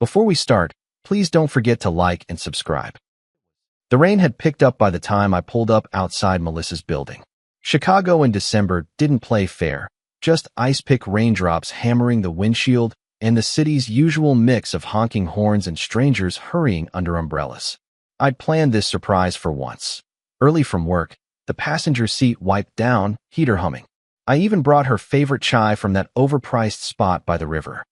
Before we start, please don't forget to like and subscribe. The rain had picked up by the time I pulled up outside Melissa's building. Chicago in December didn't play fair, just ice-pick raindrops hammering the windshield and the city's usual mix of honking horns and strangers hurrying under umbrellas. I'd planned this surprise for once. Early from work, the passenger seat wiped down, heater humming. I even brought her favorite chai from that overpriced spot by the river.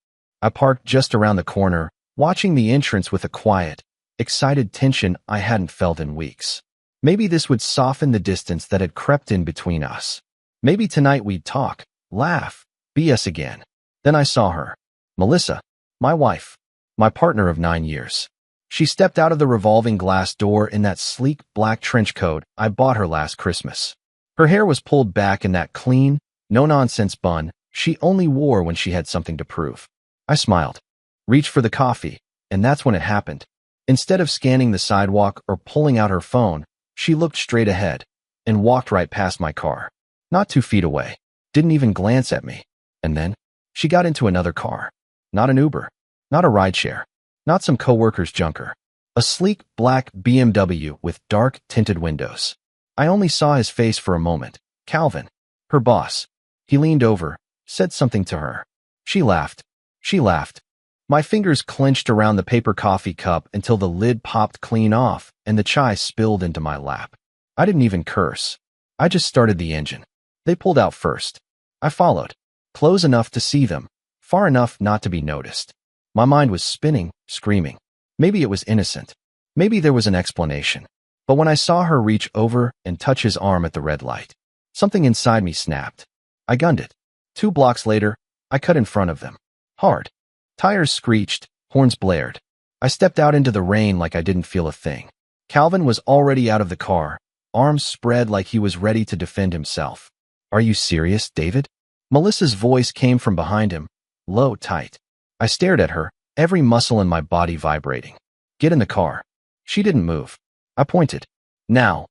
I parked just around the corner, watching the entrance with a quiet, excited tension I hadn't felt in weeks. Maybe this would soften the distance that had crept in between us. Maybe tonight we'd talk, laugh, BS again. Then I saw her. Melissa, my wife, my partner of 9 years. She stepped out of the revolving glass door in that sleek black trench coat I bought her last Christmas. Her hair was pulled back in that clean, no-nonsense bun she only wore when she had something to prove. I smiled, reached for the coffee, and that's when it happened. Instead of scanning the sidewalk or pulling out her phone, she looked straight ahead and walked right past my car. Not 2 feet away, didn't even glance at me. And then, she got into another car. Not an Uber, not a rideshare, not some coworker's junker. A sleek black BMW with dark tinted windows. I only saw his face for a moment. Calvin, her boss. He leaned over, said something to her. She laughed. She laughed. My fingers clenched around the paper coffee cup until the lid popped clean off and the chai spilled into my lap. I didn't even curse. I just started the engine. They pulled out first. I followed. Close enough to see them, far enough not to be noticed. My mind was spinning, screaming. Maybe it was innocent. Maybe there was an explanation. But when I saw her reach over and touch his arm at the red light, something inside me snapped. I gunned it. 2 blocks later, I cut in front of them. Hard. Tires screeched, horns blared. I stepped out into the rain like I didn't feel a thing. Calvin was already out of the car, arms spread like he was ready to defend himself. Are you serious, David? Melissa's voice came from behind him, low, tight. I stared at her, every muscle in my body vibrating. Get in the car. She didn't move. I pointed. Now.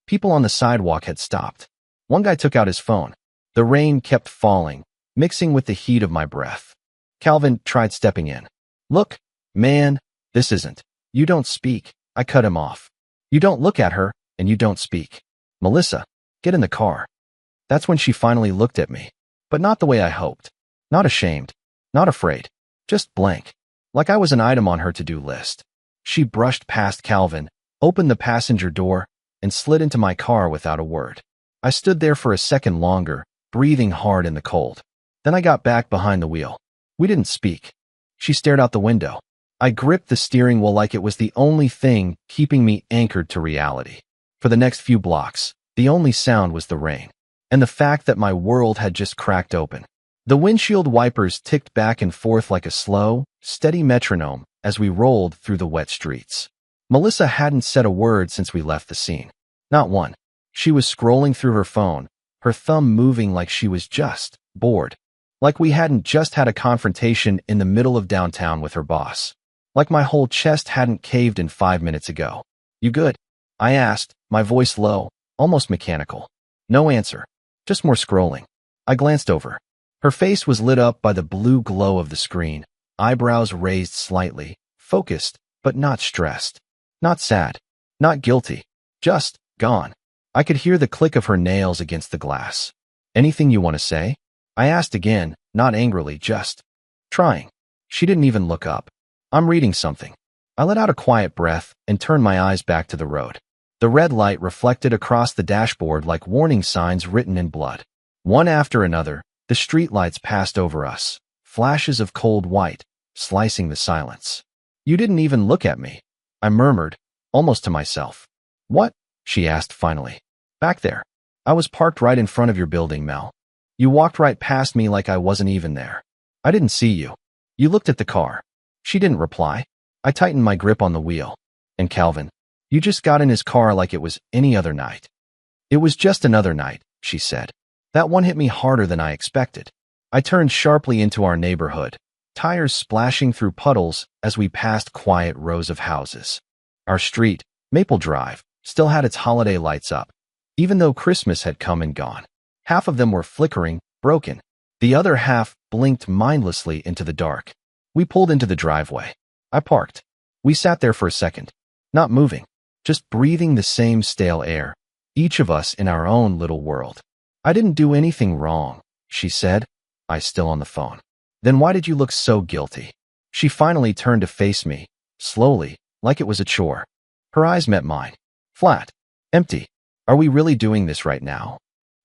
People on the sidewalk had stopped. One guy took out his phone. The rain kept falling, mixing with the heat of my breath. Calvin tried stepping in. Look, man, this isn't. You don't speak. I cut him off. You don't look at her, and you don't speak. Melissa, get in the car. That's when she finally looked at me. But not the way I hoped. Not ashamed. Not afraid. Just blank. Like I was an item on her to-do list. She brushed past Calvin, opened the passenger door, and slid into my car without a word. I stood there for a second longer, breathing hard in the cold. Then I got back behind the wheel. We didn't speak. She stared out the window. I gripped the steering wheel like it was the only thing keeping me anchored to reality. For the next few blocks, the only sound was the rain, and the fact that my world had just cracked open. The windshield wipers ticked back and forth like a slow, steady metronome as we rolled through the wet streets. Melissa hadn't said a word since we left the scene. Not one. She was scrolling through her phone, her thumb moving like she was just bored. Like we hadn't just had a confrontation in the middle of downtown with her boss. Like my whole chest hadn't caved in 5 minutes ago. You good? I asked, my voice low, almost mechanical. No answer. Just more scrolling. I glanced over. Her face was lit up by the blue glow of the screen, eyebrows raised slightly, focused, but not stressed. Not sad. Not guilty. Just gone. I could hear the click of her nails against the glass. Anything you want to say? I asked again, not angrily, just trying. She didn't even look up. I'm reading something. I let out a quiet breath and turned my eyes back to the road. The red light reflected across the dashboard like warning signs written in blood. One after another, the streetlights passed over us, flashes of cold white, slicing the silence. You didn't even look at me, I murmured, almost to myself. What? She asked finally. Back there. I was parked right in front of your building, Mel. You walked right past me like I wasn't even there. I didn't see you. You looked at the car. She didn't reply. I tightened my grip on the wheel. And Calvin, you just got in his car like it was any other night. It was just another night, she said. That one hit me harder than I expected. I turned sharply into our neighborhood, tires splashing through puddles as we passed quiet rows of houses. Our street, Maple Drive, still had its holiday lights up, even though Christmas had come and gone. Half of them were flickering, broken. The other half blinked mindlessly into the dark. We pulled into the driveway. I parked. We sat there for a second, not moving, just breathing the same stale air, each of us in our own little world. I didn't do anything wrong, she said, I still on the phone. Then why did you look so guilty? She finally turned to face me, slowly, like it was a chore. Her eyes met mine. Flat. Empty. Are we really doing this right now?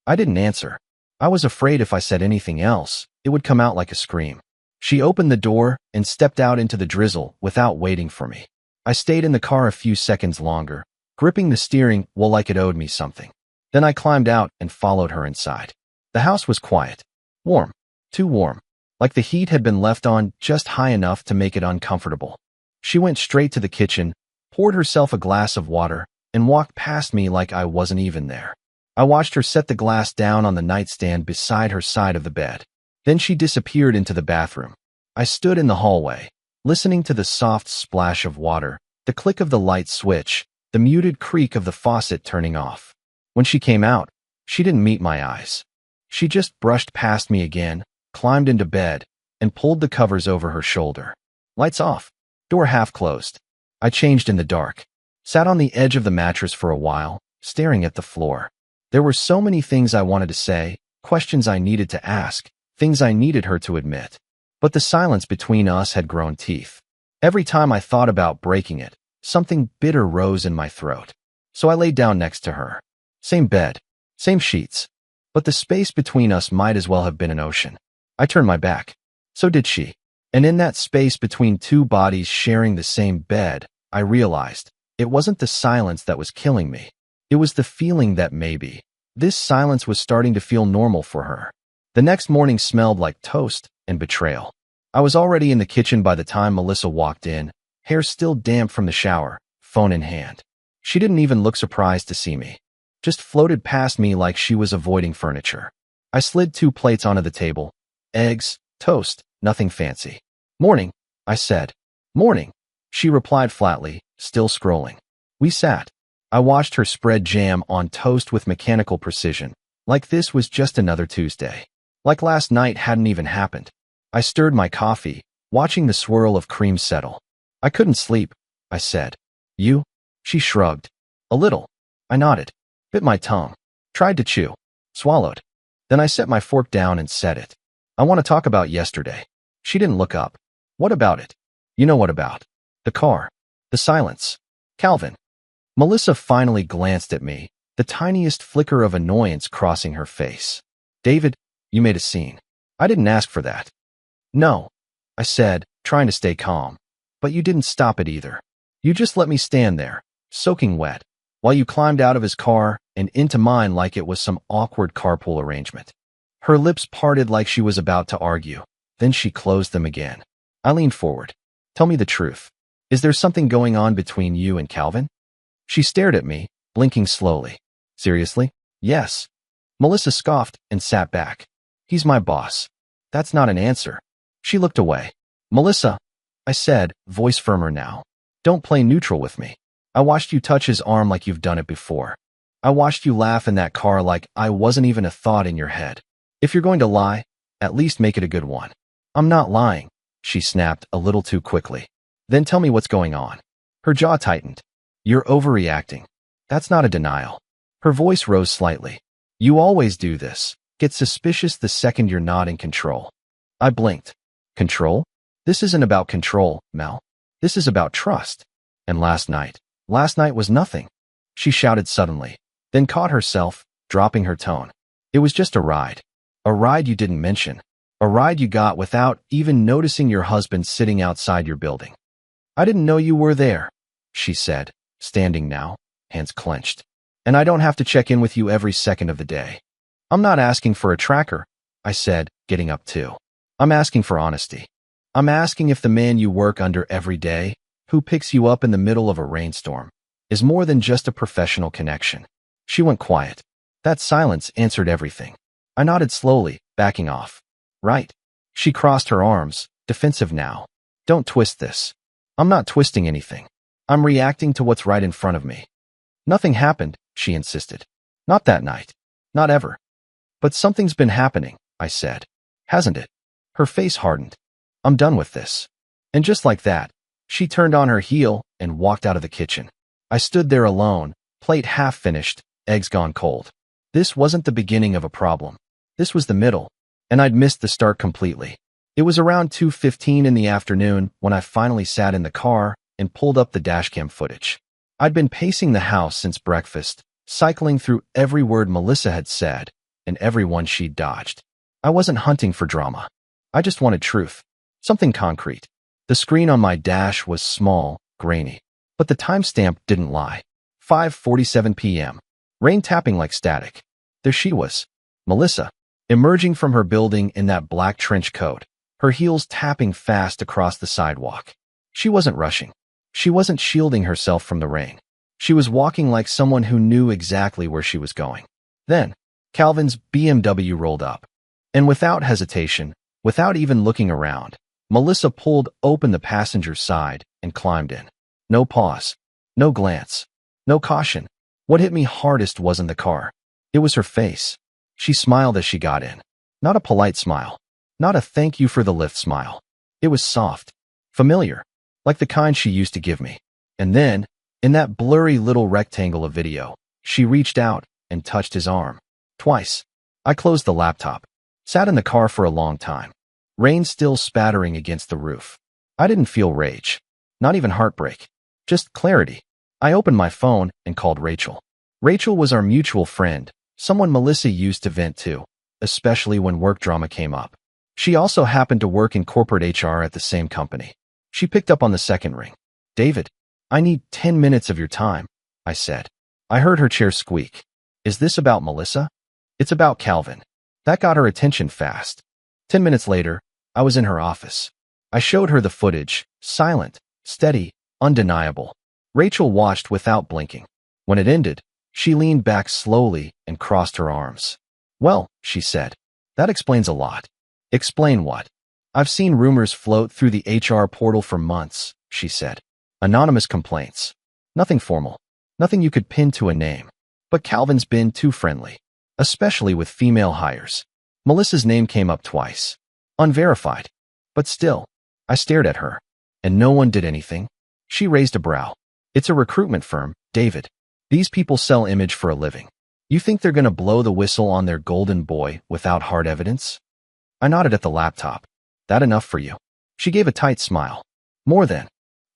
I didn't answer. I was afraid if I said anything else, it would come out like a scream. She opened the door and stepped out into the drizzle without waiting for me. I stayed in the car a few seconds longer, gripping the steering wheel like it owed me something. Then I climbed out and followed her inside. The house was quiet. Warm. Too warm. Like the heat had been left on just high enough to make it uncomfortable. She went straight to the kitchen, poured herself a glass of water, and walked past me like I wasn't even there. I watched her set the glass down on the nightstand beside her side of the bed. Then she disappeared into the bathroom. I stood in the hallway, listening to the soft splash of water, the click of the light switch, the muted creak of the faucet turning off. When she came out, she didn't meet my eyes. She just brushed past me again, climbed into bed, and pulled the covers over her shoulder. Lights off. Door half closed. I changed in the dark, sat on the edge of the mattress for a while, staring at the floor. There were so many things I wanted to say, questions I needed to ask, things I needed her to admit. But the silence between us had grown teeth. Every time I thought about breaking it, something bitter rose in my throat. So I lay down next to her. Same bed, same sheets. But the space between us might as well have been an ocean. I turned my back. So did she. And in that space between two bodies sharing the same bed, I realized it wasn't the silence that was killing me. It was the feeling that maybe this silence was starting to feel normal for her. The next morning smelled like toast and betrayal. I was already in the kitchen by the time Melissa walked in, hair still damp from the shower, phone in hand. She didn't even look surprised to see me. Just floated past me like she was avoiding furniture. I slid 2 plates onto the table. Eggs, toast, nothing fancy. Morning, I said. Morning, she replied flatly, still scrolling. We sat. I watched her spread jam on toast with mechanical precision, like this was just another Tuesday. Like last night hadn't even happened. I stirred my coffee, watching the swirl of cream settle. I couldn't sleep, I said. You? She shrugged. A little. I nodded. Bit my tongue. Tried to chew. Swallowed. Then I set my fork down and said it. I want to talk about yesterday. She didn't look up. What about it? You know what about? The car. The silence. Calvin. Melissa finally glanced at me, the tiniest flicker of annoyance crossing her face. David, you made a scene. I didn't ask for that. No, I said, trying to stay calm. But you didn't stop it either. You just let me stand there, soaking wet, while you climbed out of his car and into mine like it was some awkward carpool arrangement. Her lips parted like she was about to argue. Then she closed them again. I leaned forward. Tell me the truth. Is there something going on between you and Calvin? She stared at me, blinking slowly. Seriously? Yes. Melissa scoffed and sat back. He's my boss. That's not an answer. She looked away. Melissa, I said, voice firmer now. Don't play neutral with me. I watched you touch his arm like you've done it before. I watched you laugh in that car like I wasn't even a thought in your head. If you're going to lie, at least make it a good one. I'm not lying, she snapped a little too quickly. Then tell me what's going on. Her jaw tightened. You're overreacting. That's not a denial. Her voice rose slightly. You always do this. Get suspicious the second you're not in control. I blinked. Control? This isn't about control, Mel. This is about trust. And last night was nothing. She shouted suddenly, then caught herself, dropping her tone. It was just a ride. A ride you didn't mention. A ride you got without even noticing your husband sitting outside your building. I didn't know you were there, she said, standing now, hands clenched. And I don't have to check in with you every second of the day. I'm not asking for a tracker, I said, getting up too. I'm asking for honesty. I'm asking if the man you work under every day, who picks you up in the middle of a rainstorm, is more than just a professional connection. She went quiet. That silence answered everything. I nodded slowly, backing off. Right. She crossed her arms, defensive now. Don't twist this. I'm not twisting anything. I'm reacting to what's right in front of me. Nothing happened, she insisted. Not that night. Not ever. But something's been happening, I said. Hasn't it? Her face hardened. I'm done with this. And just like that, She turned on her heel and walked out of the kitchen. I stood there alone, plate half finished, eggs gone cold. This wasn't the beginning of a problem. This was the middle, and I'd missed the start completely. It was around 2:15 in the afternoon when I finally sat in the car and pulled up the dashcam footage. I'd been pacing the house since breakfast, cycling through every word Melissa had said and every one she'd dodged. I wasn't hunting for drama. I just wanted truth. Something concrete. The screen on my dash was small, grainy. But the timestamp didn't lie. 5:47 p.m. Rain tapping like static. There she was, Melissa, emerging from her building in that black trench coat, her heels tapping fast across the sidewalk. She wasn't rushing. She wasn't shielding herself from the rain. She was walking like someone who knew exactly where she was going. Then, Calvin's BMW rolled up. And without hesitation, without even looking around, Melissa pulled open the passenger's side and climbed in. No pause. No glance. No caution. What hit me hardest wasn't the car. It was her face. She smiled as she got in. Not a polite smile. Not a thank you for the lift smile. It was soft. Familiar. Like the kind she used to give me. And then, in that blurry little rectangle of video, she reached out and touched his arm. Twice. I closed the laptop. Sat in the car for a long time. Rain still spattering against the roof. I didn't feel rage. Not even heartbreak. Just clarity. I opened my phone and called Rachel. Rachel was our mutual friend, someone Melissa used to vent to, especially when work drama came up. She also happened to work in corporate HR at the same company. She picked up on the second ring. David, I need 10 minutes of your time, I said. I heard her chair squeak. Is this about Melissa? It's about Calvin. That got her attention fast. 10 minutes later, I was in her office. I showed her the footage, silent, steady, undeniable. Rachel watched without blinking. When it ended, she leaned back slowly and crossed her arms. Well, she said, that explains a lot. Explain what? I've seen rumors float through the HR portal for months, she said. Anonymous complaints. Nothing formal. Nothing you could pin to a name. But Calvin's been too friendly. Especially with female hires. Melissa's name came up twice. Unverified. But still, I stared at her. And no one did anything. She raised a brow. It's a recruitment firm, David. These people sell image for a living. You think they're gonna blow the whistle on their golden boy without hard evidence? I nodded at the laptop. That enough for you? She gave a tight smile. More than.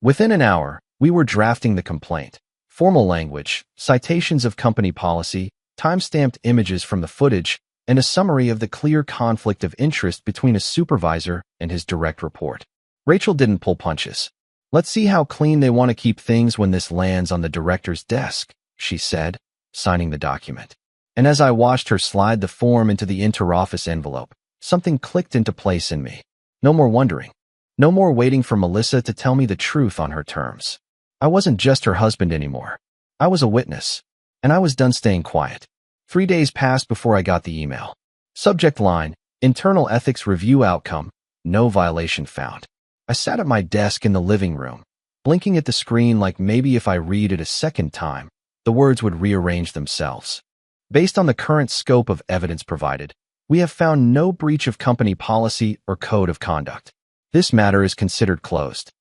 Within an hour, we were drafting the complaint. Formal language, citations of company policy, time-stamped images from the footage, and a summary of the clear conflict of interest between a supervisor and his direct report. Rachel didn't pull punches. Let's see how clean they want to keep things when this lands on the director's desk, she said, signing the document. And as I watched her slide the form into the interoffice envelope, something clicked into place in me. No more wondering. No more waiting for Melissa to tell me the truth on her terms. I wasn't just her husband anymore. I was a witness. And I was done staying quiet. 3 days passed before I got the email. Subject line, internal ethics review outcome, no violation found. I sat at my desk in the living room, blinking at the screen like maybe if I read it a second time, the words would rearrange themselves. Based on the current scope of evidence provided, we have found no breach of company policy or code of conduct. This matter is considered closed.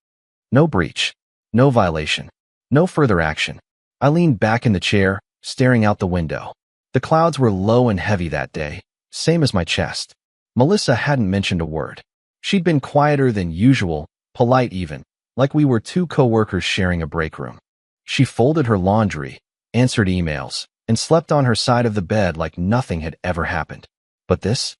No breach. No violation. No further action. I leaned back in the chair, staring out the window. The clouds were low and heavy that day, same as my chest. Melissa hadn't mentioned a word. She'd been quieter than usual, polite even, like we were two co-workers sharing a break room. She folded her laundry, answered emails, and slept on her side of the bed like nothing had ever happened. But this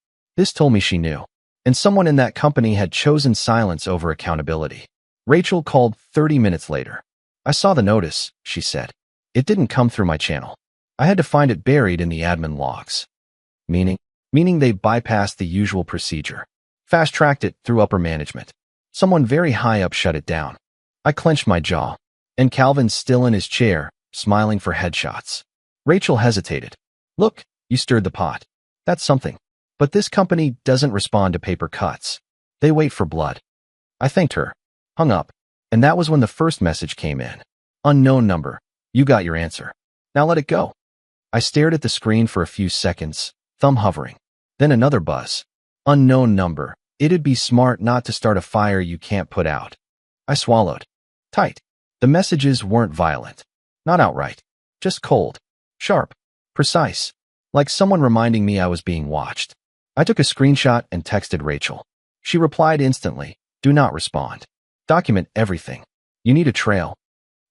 told me she knew. And someone in that company had chosen silence over accountability. Rachel called 30 minutes later. I saw the notice, she said. It didn't come through my channel. I had to find it buried in the admin logs. Meaning they bypassed the usual procedure. Fast-tracked it through upper management. Someone very high up shut it down. I clenched my jaw. And Calvin's still in his chair, smiling for headshots. Rachel hesitated. Look, you stirred the pot. That's something. But this company doesn't respond to paper cuts. They wait for blood. I thanked her. Hung up. And that was when the first message came in. Unknown number. You got your answer. Now let it go. I stared at the screen for a few seconds, thumb hovering. Then another buzz. Unknown number. It'd be smart not to start a fire you can't put out. I swallowed. Tight. The messages weren't violent. Not outright. Just cold. Sharp. Precise. Like someone reminding me I was being watched. I took a screenshot and texted Rachel. She replied instantly, "Do not respond. Document everything. You need a trail."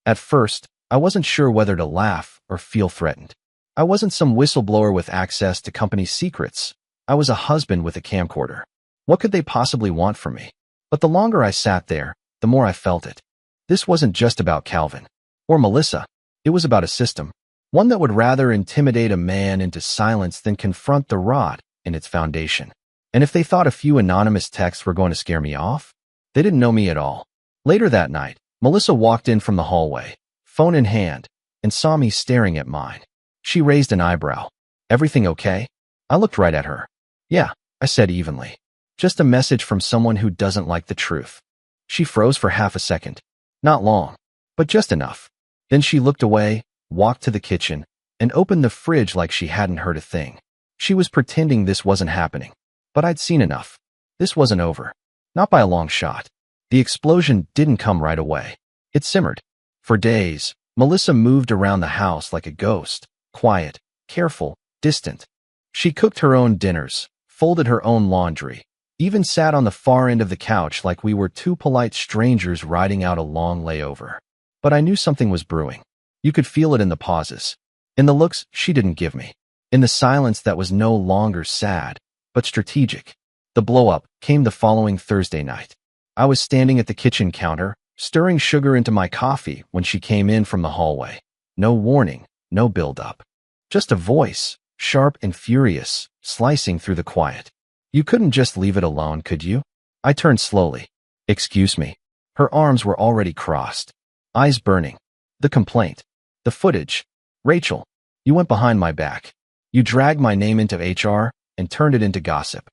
At first, I wasn't sure whether to laugh or feel threatened. I wasn't some whistleblower with access to company secrets. I was a husband with a camcorder. What could they possibly want from me? But the longer I sat there, the more I felt it. This wasn't just about Calvin or Melissa. It was about a system. One that would rather intimidate a man into silence than confront the rot in its foundation. And if they thought a few anonymous texts were going to scare me off, they didn't know me at all. Later that night, Melissa walked in from the hallway, phone in hand, and saw me staring at mine. She raised an eyebrow. "Everything okay?" I looked right at her. "Yeah," I said evenly. "Just a message from someone who doesn't like the truth." She froze for half a second. Not long, but just enough. Then she looked away, walked to the kitchen, and opened the fridge like she hadn't heard a thing. She was pretending this wasn't happening. But I'd seen enough. This wasn't over. Not by a long shot. The explosion didn't come right away. It simmered. For days, Melissa moved around the house like a ghost, quiet, careful, distant. She cooked her own dinners, folded her own laundry, even sat on the far end of the couch like we were two polite strangers riding out a long layover. But I knew something was brewing. You could feel it in the pauses, in the looks she didn't give me, in the silence that was no longer sad, but strategic. The blow-up came the following Thursday night. I was standing at the kitchen counter, stirring sugar into my coffee when she came in from the hallway. No warning, no build-up. Just a voice, sharp and furious, slicing through the quiet. "You couldn't just leave it alone, could you?" I turned slowly. "Excuse me." Her arms were already crossed, eyes burning. The complaint. The footage. "Rachel, you went behind my back. You dragged my name into HR and turned it into gossip."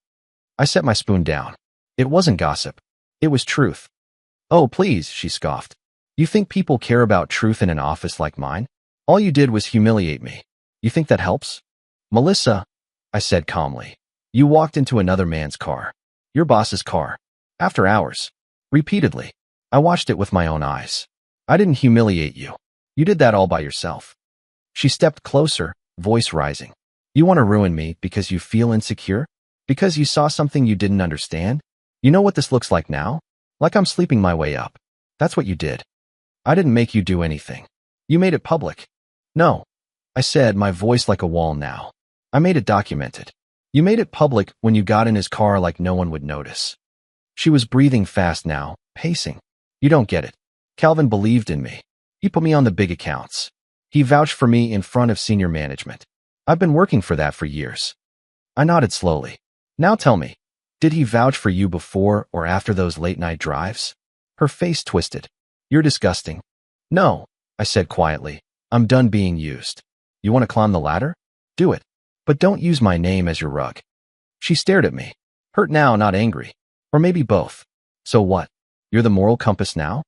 I set my spoon down. It wasn't gossip. It was truth. "Oh, please," she scoffed. "You think people care about truth in an office like mine? All you did was humiliate me. You think that helps?" "Melissa," I said calmly, "you walked into another man's car. Your boss's car. After hours. Repeatedly. I watched it with my own eyes. I didn't humiliate you. You did that all by yourself." She stepped closer, voice rising. "You want to ruin me because you feel insecure? Because you saw something you didn't understand? You know what this looks like now? Like I'm sleeping my way up. That's what you did. I didn't make you do anything. You made it public." "No," I said, my voice like a wall now. "I made it documented. You made it public when you got in his car like no one would notice." She was breathing fast now, pacing. "You don't get it. Calvin believed in me. He put me on the big accounts. He vouched for me in front of senior management. I've been working for that for years." I nodded slowly. "Now tell me, did he vouch for you before or after those late-night drives?" Her face twisted. "You're disgusting." "No," I said quietly. "I'm done being used. You want to climb the ladder? Do it. But don't use my name as your rug." She stared at me. Hurt now, not angry. Or maybe both. "So what? You're the moral compass now?"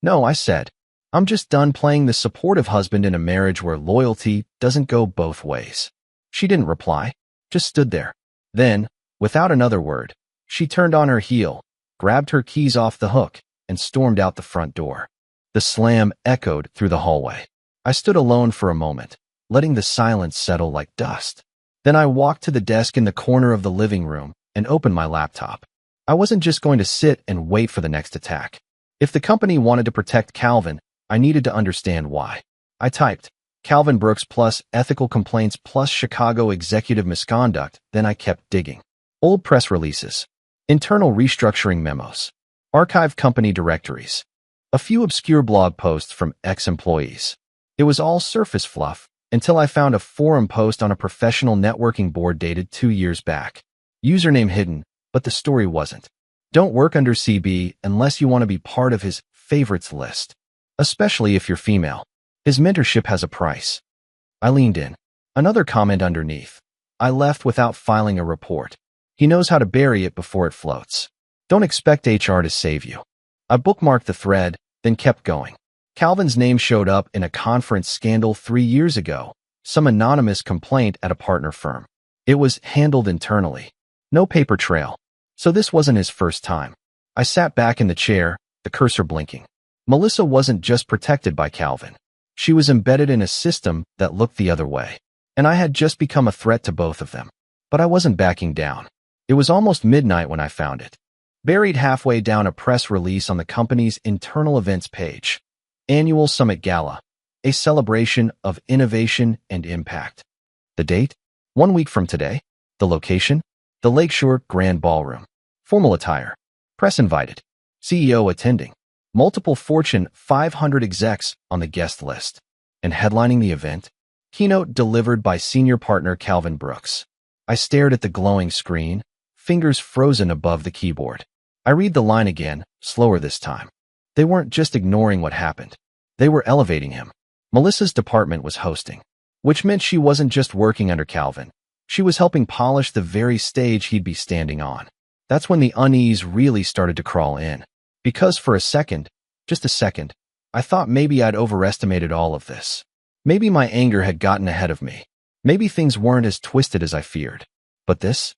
"No," I said. "I'm just done playing the supportive husband in a marriage where loyalty doesn't go both ways." She didn't reply, just stood there. Then, without another word, she turned on her heel, grabbed her keys off the hook, and stormed out the front door. The slam echoed through the hallway. I stood alone for a moment, letting the silence settle like dust. Then I walked to the desk in the corner of the living room and opened my laptop. I wasn't just going to sit and wait for the next attack. If the company wanted to protect Calvin, I needed to understand why. I typed, "Calvin Brooks plus ethical complaints plus Chicago executive misconduct," then I kept digging. Old press releases, internal restructuring memos, archived company directories, a few obscure blog posts from ex-employees. It was all surface fluff until I found a forum post on a professional networking board dated 2 years back. Username hidden, but the story wasn't. "Don't work under CB unless you want to be part of his favorites list. Especially if you're female. His mentorship has a price." I leaned in. Another comment underneath. "I left without filing a report. He knows how to bury it before it floats. Don't expect HR to save you." I bookmarked the thread, then kept going. Calvin's name showed up in a conference scandal 3 years ago, some anonymous complaint at a partner firm. It was handled internally. No paper trail. So this wasn't his first time. I sat back in the chair, the cursor blinking. Melissa wasn't just protected by Calvin. She was embedded in a system that looked the other way. And I had just become a threat to both of them. But I wasn't backing down. It was almost midnight when I found it. Buried halfway down a press release on the company's internal events page. Annual Summit Gala. A celebration of innovation and impact. The date? 1 week from today. The location? The Lakeshore Grand Ballroom. Formal attire. Press invited. CEO attending. Multiple Fortune 500 execs on the guest list. And headlining the event? Keynote delivered by senior partner Calvin Brooks. I stared at the glowing screen, fingers frozen above the keyboard. I read the line again, slower this time. They weren't just ignoring what happened. They were elevating him. Melissa's department was hosting, which meant she wasn't just working under Calvin. She was helping polish the very stage he'd be standing on. That's when the unease really started to crawl in. Because for a second, just a second, I thought maybe I'd overestimated all of this. Maybe my anger had gotten ahead of me. Maybe things weren't as twisted as I feared. But this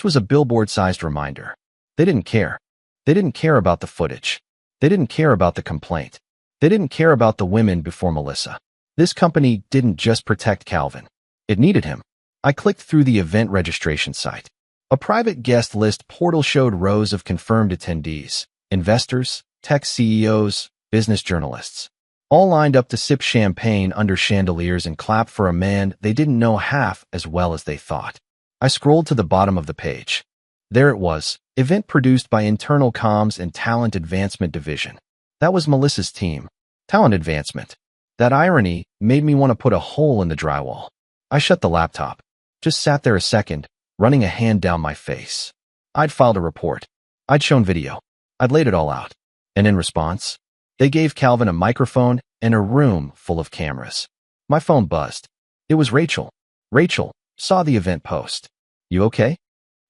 was a billboard-sized reminder. They didn't care. They didn't care about the footage. They didn't care about the complaint. They didn't care about the women before Melissa. This company didn't just protect Calvin. It needed him. I clicked through the event registration site. A private guest list portal showed rows of confirmed attendees, investors, tech CEOs, business journalists, all lined up to sip champagne under chandeliers and clap for a man they didn't know half as well as they thought. I scrolled to the bottom of the page. There it was, event produced by Internal Comms and Talent Advancement Division. That was Melissa's team. Talent Advancement. That irony made me want to put a hole in the drywall. I shut the laptop. Just sat there a second, running a hand down my face. I'd filed a report. I'd shown video. I'd laid it all out. And in response, they gave Calvin a microphone and a room full of cameras. My phone buzzed. It was Rachel. Rachel saw the event post. You okay?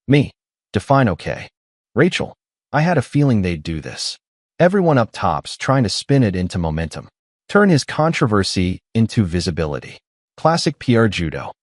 Me. Define okay. Rachel, I had a feeling they'd do this. Everyone up top's trying to spin it into momentum. Turn his controversy into visibility. Classic PR judo.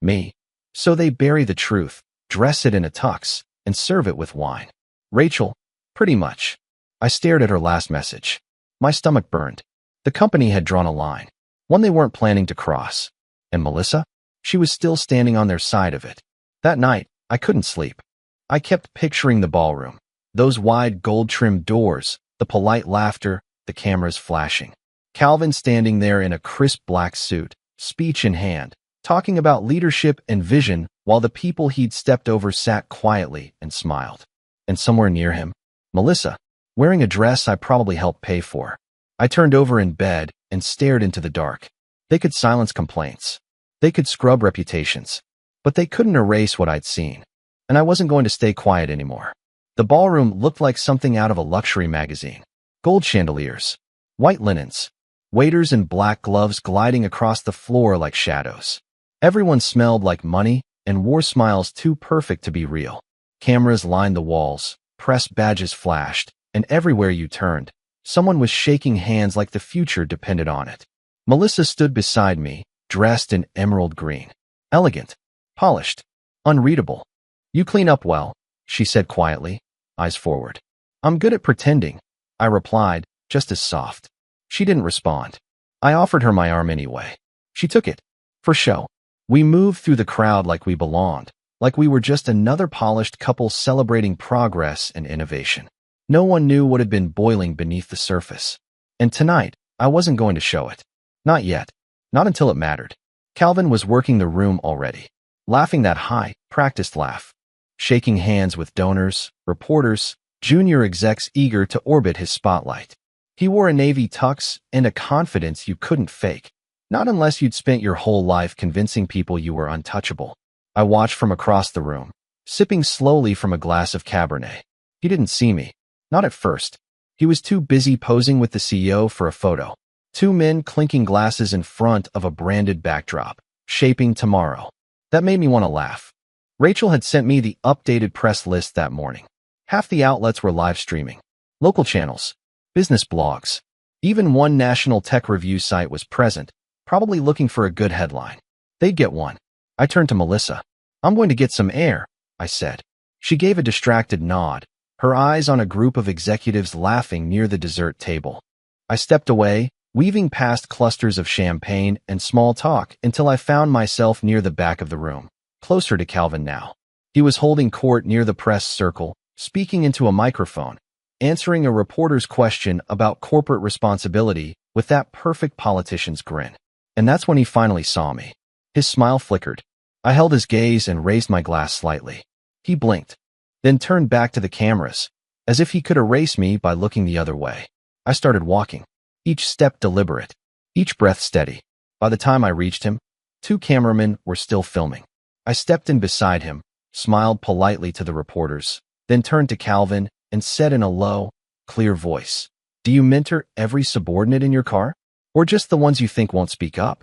Me. So they bury the truth, dress it in a tux, and serve it with wine. Rachel, pretty much. I stared at her last message. My stomach burned. The company had drawn a line, one they weren't planning to cross. And Melissa? She was still standing on their side of it. That night, I couldn't sleep. I kept picturing the ballroom, those wide gold-trimmed doors, the polite laughter, the cameras flashing. Calvin standing there in a crisp black suit, speech in hand, talking about leadership and vision while the people he'd stepped over sat quietly and smiled. And somewhere near him, Melissa, wearing a dress I probably helped pay for. I turned over in bed and stared into the dark. They could silence complaints. They could scrub reputations. But they couldn't erase what I'd seen. And I wasn't going to stay quiet anymore. The ballroom looked like something out of a luxury magazine. Gold chandeliers, white linens, waiters in black gloves gliding across the floor like shadows. Everyone smelled like money and wore smiles too perfect to be real. Cameras lined the walls, press badges flashed, and everywhere you turned, someone was shaking hands like the future depended on it. Melissa stood beside me, dressed in emerald green. Elegant, polished, unreadable. You clean up well, she said quietly, eyes forward. I'm good at pretending, I replied, just as soft. She didn't respond. I offered her my arm anyway. She took it. For show. We moved through the crowd like we belonged, like we were just another polished couple celebrating progress and innovation. No one knew what had been boiling beneath the surface. And tonight, I wasn't going to show it. Not yet. Not until it mattered. Calvin was working the room already, laughing that high, practiced laugh, shaking hands with donors, reporters, junior execs eager to orbit his spotlight. He wore a navy tux and a confidence you couldn't fake, not unless you'd spent your whole life convincing people you were untouchable. I watched from across the room, sipping slowly from a glass of Cabernet. He didn't see me. Not at first. He was too busy posing with the CEO for a photo. Two men clinking glasses in front of a branded backdrop, shaping tomorrow. That made me want to laugh. Rachel had sent me the updated press list that morning. Half the outlets were live streaming. Local channels, business blogs. Even one national tech review site was present, probably looking for a good headline. They'd get one. I turned to Melissa. I'm going to get some air, I said. She gave a distracted nod, her eyes on a group of executives laughing near the dessert table. I stepped away, weaving past clusters of champagne and small talk until I found myself near the back of the room, closer to Calvin now. He was holding court near the press circle, speaking into a microphone, answering a reporter's question about corporate responsibility with that perfect politician's grin. And that's when he finally saw me. His smile flickered. I held his gaze and raised my glass slightly. He blinked, then turned back to the cameras, as if he could erase me by looking the other way. I started walking, each step deliberate, each breath steady. By the time I reached him, 2 cameramen were still filming. I stepped in beside him, smiled politely to the reporters, then turned to Calvin and said in a low, clear voice, "Do you mentor every subordinate in your car? Or just the ones you think won't speak up?"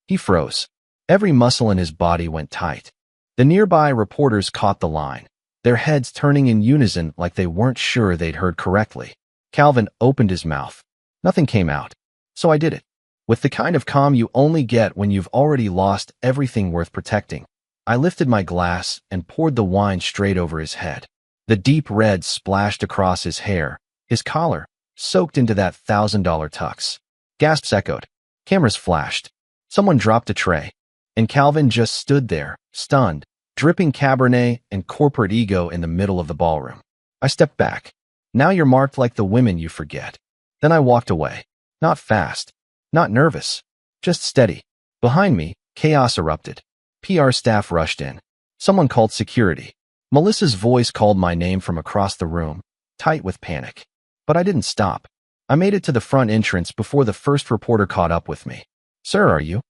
He froze. Every muscle in his body went tight. The nearby reporters caught the line, their heads turning in unison like they weren't sure they'd heard correctly. Calvin opened his mouth. Nothing came out. So I did it. With the kind of calm you only get when you've already lost everything worth protecting. I lifted my glass and poured the wine straight over his head. The deep red splashed across his hair, his collar, soaked into that $1,000 tux. Gasps echoed. Cameras flashed. Someone dropped a tray. And Calvin just stood there, stunned, dripping Cabernet and corporate ego in the middle of the ballroom. I stepped back. Now you're marked like the women you forget. Then I walked away. Not fast. Not nervous. Just steady. Behind me, chaos erupted. PR staff rushed in. Someone called security. Melissa's voice called my name from across the room, tight with panic. But I didn't stop. I made it to the front entrance before the first reporter caught up with me. "Sir, are you?"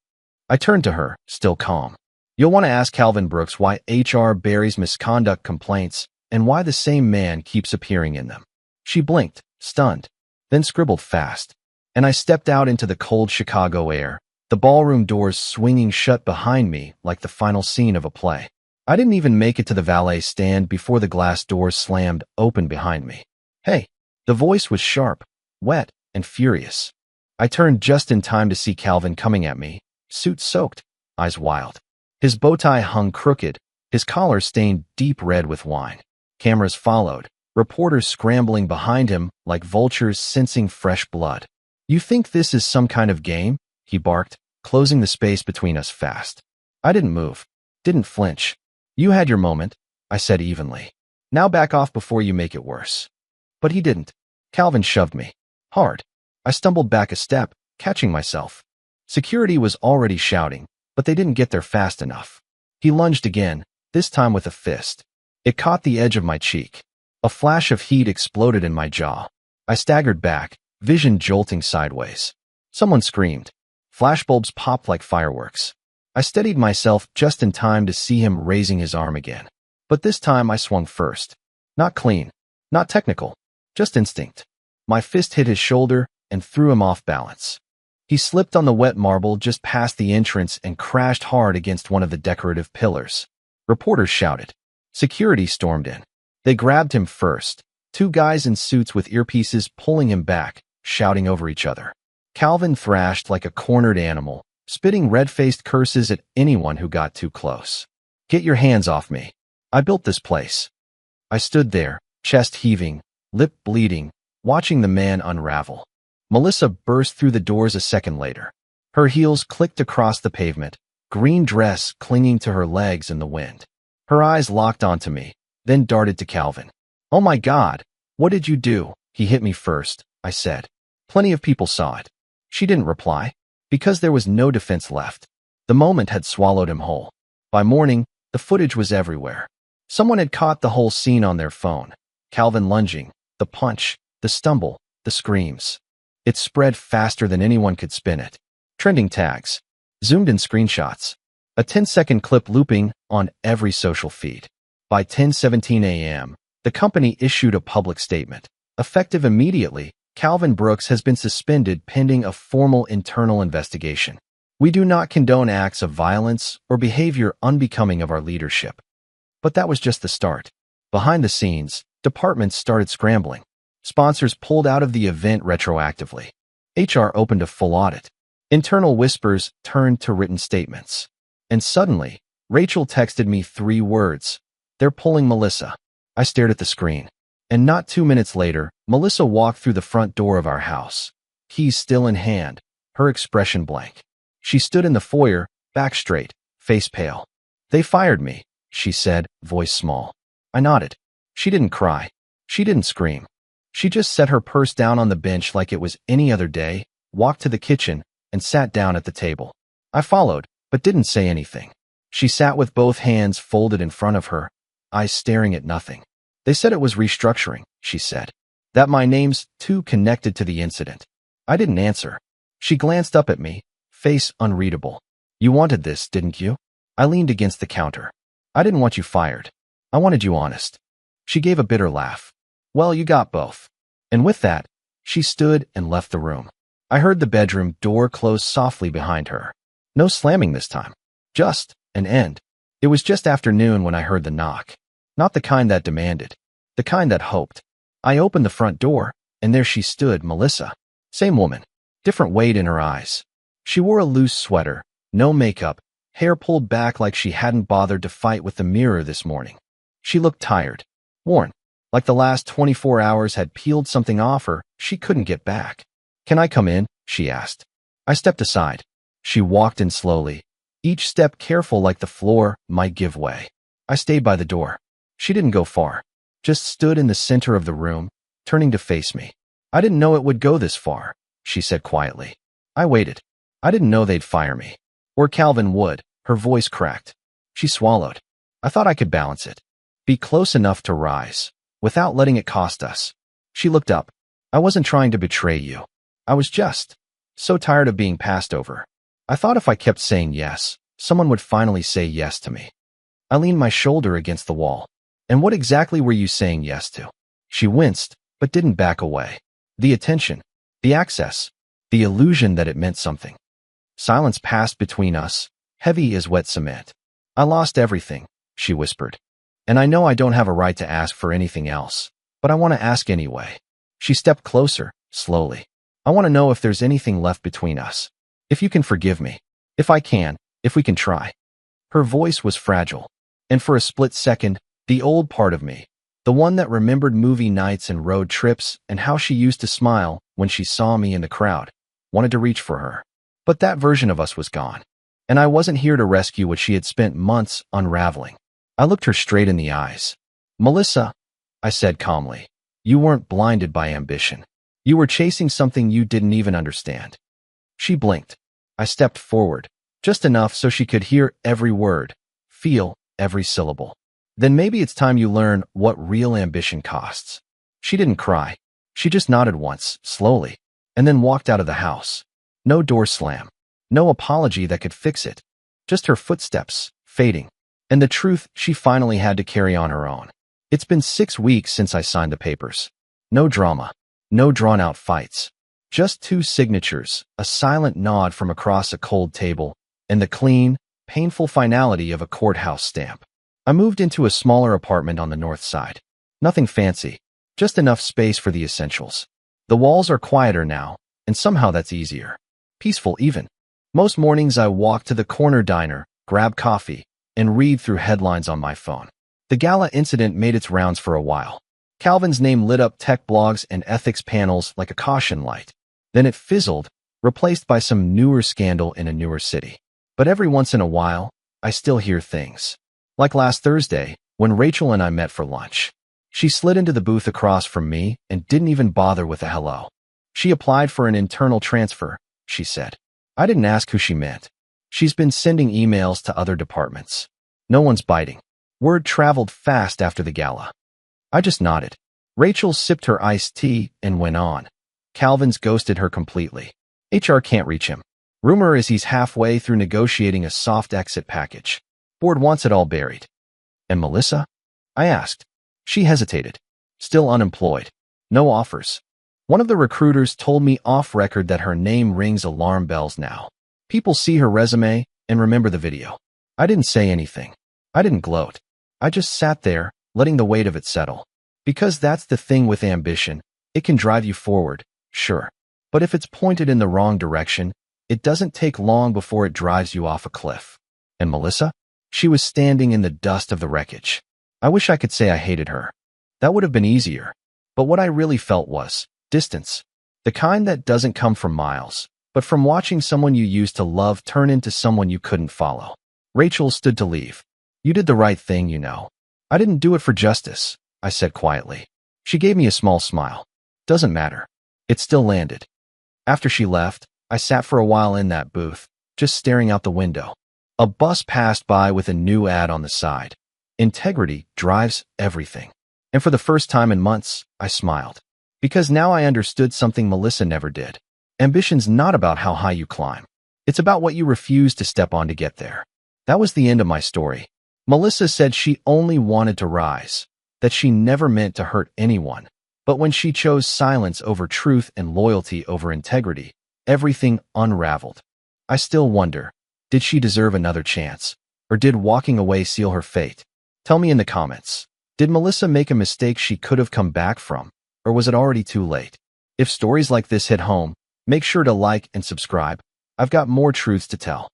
I turned to her, still calm. "You'll want to ask Calvin Brooks why HR buries misconduct complaints and why the same man keeps appearing in them." She blinked, stunned, then scribbled fast. And I stepped out into the cold Chicago air, the ballroom doors swinging shut behind me like the final scene of a play. I didn't even make it to the valet stand before the glass doors slammed open behind me. "Hey." The voice was sharp, wet, and furious. I turned just in time to see Calvin coming at me, suit soaked, eyes wild. His bow tie hung crooked, his collar stained deep red with wine. Cameras followed, reporters scrambling behind him like vultures sensing fresh blood. "You think this is some kind of game?" he barked, closing the space between us fast. I didn't move, didn't flinch. "You had your moment," I said evenly. "Now back off before you make it worse." But he didn't. Calvin shoved me. Hard. I stumbled back a step, catching myself. Security was already shouting, but they didn't get there fast enough. He lunged again, this time with a fist. It caught the edge of my cheek. A flash of heat exploded in my jaw. I staggered back, vision jolting sideways. Someone screamed. Flashbulbs popped like fireworks. I steadied myself just in time to see him raising his arm again. But this time I swung first. Not clean, not technical, just instinct. My fist hit his shoulder and threw him off balance. He slipped on the wet marble just past the entrance and crashed hard against one of the decorative pillars. Reporters shouted. Security stormed in. They grabbed him first, 2 guys in suits with earpieces pulling him back, shouting over each other. Calvin thrashed like a cornered animal, spitting red-faced curses at anyone who got too close. "Get your hands off me. I built this place." I stood there, chest heaving, lip bleeding, watching the man unravel. Melissa burst through the doors a second later. Her heels clicked across the pavement, green dress clinging to her legs in the wind. Her eyes locked onto me, then darted to Calvin. "Oh my God, what did you do?" "He hit me first," I said. Plenty of people saw it. She didn't reply, because there was no defense left. The moment had swallowed him whole. By morning, the footage was everywhere. Someone had caught the whole scene on their phone. Calvin lunging, the punch, the stumble, the screams. It spread faster than anyone could spin it. Trending tags, zoomed in screenshots, a 10-second clip looping on every social feed. By 10:17 a.m., the company issued a public statement. Effective immediately, Calvin Brooks has been suspended pending a formal internal investigation. We do not condone acts of violence or behavior unbecoming of our leadership. But that was just the start. Behind the scenes, departments started scrambling. Sponsors pulled out of the event retroactively. HR opened a full audit. Internal whispers turned to written statements. And suddenly, Rachel texted me 3 words. "They're pulling Melissa." I stared at the screen. And not 2 minutes later, Melissa walked through the front door of our house. keys still in hand, her expression blank. She stood in the foyer, back straight, face pale. "They fired me," she said, voice small. I nodded. She didn't cry. She didn't scream. She just set her purse down on the bench like it was any other day, walked to the kitchen, and sat down at the table. I followed, but didn't say anything. She sat with both hands folded in front of her, eyes staring at nothing. "They said it was restructuring," she said. "That my name's too connected to the incident." I didn't answer. She glanced up at me, face unreadable. "You wanted this, didn't you?" I leaned against the counter. "I didn't want you fired. I wanted you honest." She gave a bitter laugh. "Well, you got both." And with that, she stood and left the room. I heard the bedroom door close softly behind her. No slamming this time. Just an end. It was just afternoon when I heard the knock. Not the kind that demanded. The kind that hoped. I opened the front door, and there she stood, Melissa. Same woman. Different weight in her eyes. She wore a loose sweater, no makeup, hair pulled back like she hadn't bothered to fight with the mirror this morning. She looked tired. Worn. Like the last 24 hours had peeled something off her she couldn't get back. "Can I come in?" she asked. I stepped aside. She walked in slowly, each step careful like the floor might give way. I stayed by the door. She didn't go far, just stood in the center of the room, turning to face me. "I didn't know it would go this far," she said quietly. I waited. I didn't know they'd fire me. Or Calvin would. Her voice cracked. She swallowed. I thought I could balance it. Be close enough to rise, without letting it cost us. She looked up. "I wasn't trying to betray you. I was just so tired of being passed over. I thought if I kept saying yes, someone would finally say yes to me." I leaned my shoulder against the wall. "And what exactly were you saying yes to?" She winced, but didn't back away. The attention, the access, the illusion that it meant something. Silence passed between us, heavy as wet cement. "I lost everything," she whispered. "And I know I don't have a right to ask for anything else, but I want to ask anyway." She stepped closer, slowly. "I want to know if there's anything left between us. If you can forgive me. If I can. If we can try." Her voice was fragile. And for a split second, the old part of me, the one that remembered movie nights and road trips and how she used to smile when she saw me in the crowd, wanted to reach for her. But that version of us was gone. And I wasn't here to rescue what she had spent months unraveling. I looked her straight in the eyes. "Melissa," I said calmly, "you weren't blinded by ambition. You were chasing something you didn't even understand." She blinked. I stepped forward, just enough so she could hear every word, feel every syllable. "Then maybe it's time you learn what real ambition costs." She didn't cry. She just nodded once, slowly, and then walked out of the house. No door slam. No apology that could fix it. Just her footsteps, fading. And the truth she finally had to carry on her own. It's been 6 weeks since I signed the papers. No drama. No drawn-out fights. Just 2 signatures, a silent nod from across a cold table, and the clean, painful finality of a courthouse stamp. I moved into a smaller apartment on the north side. Nothing fancy, just enough space for the essentials. The walls are quieter now, and somehow that's easier. Peaceful even. Most mornings I walk to the corner diner, grab coffee, and read through headlines on my phone. The gala incident made its rounds for a while. Calvin's name lit up tech blogs and ethics panels like a caution light. Then it fizzled, replaced by some newer scandal in a newer city. But every once in a while, I still hear things. Like last Thursday, when Rachel and I met for lunch. She slid into the booth across from me and didn't even bother with a hello. She applied for an internal transfer, she said. I didn't ask who she meant. She's been sending emails to other departments. No one's biting. Word traveled fast after the gala. I just nodded. Rachel sipped her iced tea and went on. Calvin's ghosted her completely. HR can't reach him. Rumor is he's halfway through negotiating a soft exit package. Board wants it all buried. And Melissa? I asked. She hesitated. Still unemployed. No offers. One of the recruiters told me off record that her name rings alarm bells now. People see her resume and remember the video. I didn't say anything. I didn't gloat. I just sat there, letting the weight of it settle. Because that's the thing with ambition. It can drive you forward, sure. But if it's pointed in the wrong direction, it doesn't take long before it drives you off a cliff. And Melissa? She was standing in the dust of the wreckage. I wish I could say I hated her. That would have been easier. But what I really felt was distance. The kind that doesn't come from miles, but from watching someone you used to love turn into someone you couldn't follow. Rachel stood to leave. You did the right thing, you know. I didn't do it for justice, I said quietly. She gave me a small smile. Doesn't matter. It still landed. After she left, I sat for a while in that booth, just staring out the window. A bus passed by with a new ad on the side. Integrity drives everything. And for the first time in months, I smiled. Because now I understood something Melissa never did. Ambition's not about how high you climb. It's about what you refuse to step on to get there. That was the end of my story. Melissa said she only wanted to rise, that she never meant to hurt anyone. But when she chose silence over truth and loyalty over integrity, everything unraveled. I still wonder, did she deserve another chance? Or did walking away seal her fate? Tell me in the comments. Did Melissa make a mistake she could have come back from? Or was it already too late? If stories like this hit home, make sure to like and subscribe. I've got more truths to tell.